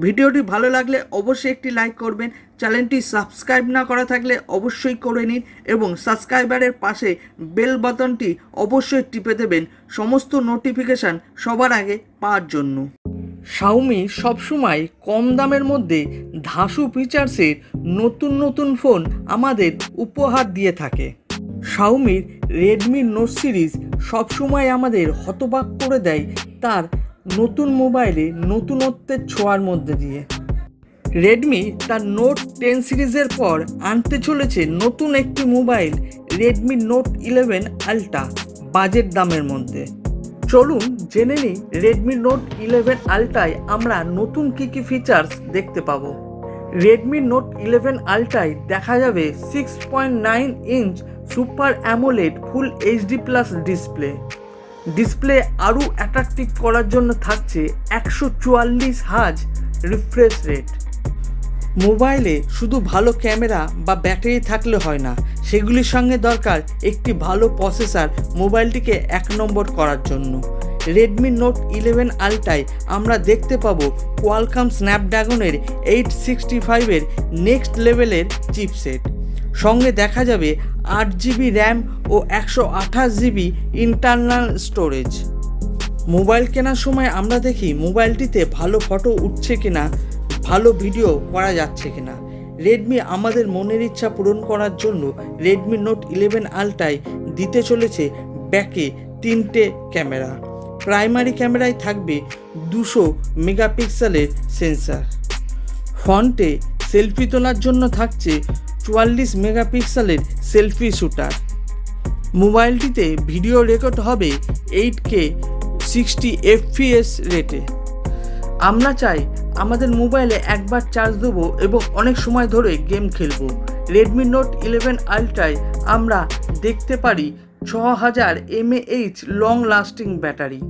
ভিডিওটি ভালো লাগলে অবশ্যই একটি লাইক করবেন। চ্যানেলটি সাবস্ক্রাইব না করা থাকলে অবশ্যই করে নিন এবং সাবস্ক্রাইবারের পাশে বেল বাটনটি অবশ্যই টিপে দেবেন সমস্ত নোটিফিকেশান সবার আগে পাওয়ার জন্য। শাওমি সবসময় কম দামের মধ্যে ধাসু ফিচার্সের নতুন ফোন আমাদের উপহার দিয়ে থাকে। শাওমির রেডমি নোট সিরিজ সবসময় আমাদের হতবাক করে দেয় তার নতুন মোবাইলে নতুনত্বের ছোঁয়ার মধ্যে দিয়ে। রেডমি তার নোট 10 সিরিজের পর আনতে চলেছে নতুন একটি mobile, Redmi note 11 ultra, budget দামের মধ্যে। চলুন জেনে নিই রেডমি নোট 11 আলট্রায় আমরা নতুন কী ফিচার্স দেখতে পাবো। রেডমি নোট 11 আলট্রায় দেখা যাবে 6.9 inch super AMOLED full HD plus display আরও অ্যাট্রাকটিভ করার জন্য থাকছে 144 হার্জ রিফ্রেশ রেট। মোবাইলে শুধু ভালো ক্যামেরা বা ব্যাটারি থাকলে হয় না, সেগুলির সঙ্গে দরকার একটি ভালো প্রসেসর মোবাইলটিকে 1 নম্বর করার জন্য। রেডমি নোট 11 আলট্রায় আমরা দেখতে পাবো কোয়ালকম স্ন্যাপড্রাগনের 865 নেক্সট লেভেলের চিপসেট, সঙ্গে দেখা যাবে 8 জিবি র্যাম ও 128 জিবি ইন্টারনাল স্টোরেজ। মোবাইল কেনার সময় আমরা দেখি মোবাইলটিতে ভালো ফটো উঠছে কিনা, ভালো ভিডিও করা যাচ্ছে কিনা। রেডমি আমাদের মনের ইচ্ছা পূরণ করার জন্য রেডমি নোট 11 আলট্রায় দিতে চলেছে ব্যাকে 3টে ক্যামেরা। প্রাইমারি ক্যামেরায় থাকবে 200 মেগাপিক্সেলের সেন্সার। ফ্রন্টে সেলফি তোলার জন্য থাকছে 44 মেগাপিক্সেলের সেলফি শুটার। মোবাইলটিতে ভিডিও রেকর্ড হবে 8K 60 FPS রেটে। আমরা চাই আমাদের মোবাইলে একবার চার্জ দেবো এবং অনেক সময় ধরে গেম খেলবো। রেডমি নোট 11 আলট্রায় আমরা দেখতে পারি 6000 mAh লং লাস্টিং ব্যাটারি।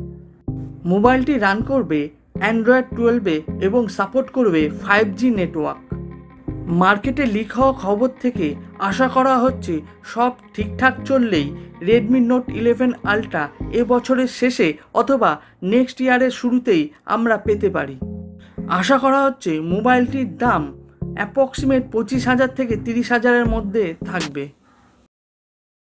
মোবাইলটি রান করবে অ্যান্ড্রয়েড 12 এবং সাপোর্ট করবে 5G নেটওয়ার্ক। মার্কেটে লিক হওয়া খবর থেকে আশা করা হচ্ছে সব ঠিকঠাক চললেই রেডমি নোট 11 আলট্রা এবছরের শেষে অথবা নেক্সট ইয়ারের শুরুতেই আমরা পেতে পারি। আশা করা হচ্ছে মোবাইলটির দাম অ্যাপ্রক্সিমেট 25,000 থেকে 30,000-এর মধ্যে থাকবে।